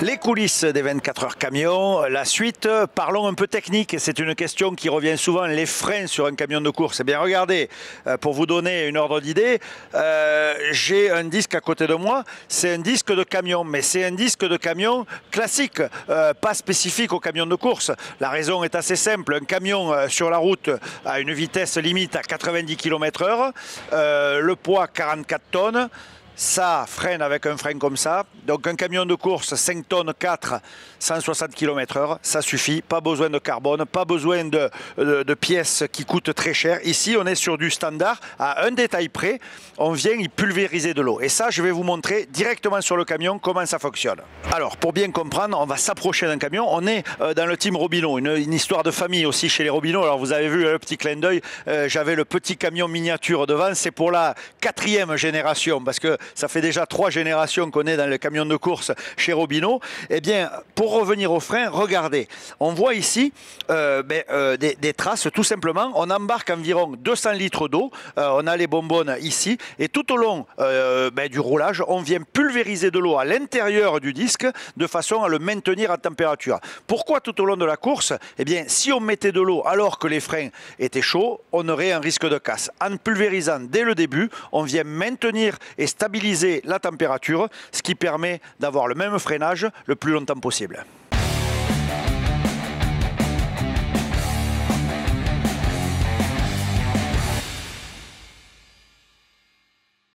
Les coulisses des 24 heures camion, la suite, parlons un peu technique, c'est une question qui revient souvent, les freins sur un camion de course. Eh bien regardez, pour vous donner une ordre d'idée, j'ai un disque à côté de moi, c'est un disque de camion, mais c'est un disque de camion classique, pas spécifique au camion de course. La raison est assez simple, un camion sur la route à une vitesse limite à 90 km/h, le poids 44 tonnes, ça freine avec un frein comme ça. Donc un camion de course 5 tonnes 4, 160 km/h, ça suffit. Pas besoin de carbone, pas besoin de pièces qui coûtent très cher. Ici, on est sur du standard. À un détail près, on vient y pulvériser de l'eau. Et ça, je vais vous montrer directement sur le camion comment ça fonctionne. Alors, pour bien comprendre, on va s'approcher d'un camion. On est dans le team Robineau, une histoire de famille aussi chez les Robineau. Alors, vous avez vu le petit clin d'œil, j'avais le petit camion miniature devant. C'est pour la 4e génération, parce que ça fait déjà 3 générations qu'on est dans le camion de course chez Robineau. Eh bien, pour revenir au frein, regardez, on voit ici des traces, tout simplement. On embarque environ 200 litres d'eau, on a les bonbonnes ici, et tout au long du roulage, on vient pulvériser de l'eau à l'intérieur du disque de façon à le maintenir à température. Pourquoi tout au long de la course? Eh bien, si on mettait de l'eau alors que les freins étaient chauds, on aurait un risque de casse. En pulvérisant dès le début, on vient maintenir et stabiliser la température, ce qui permet d'avoir le même freinage le plus longtemps possible.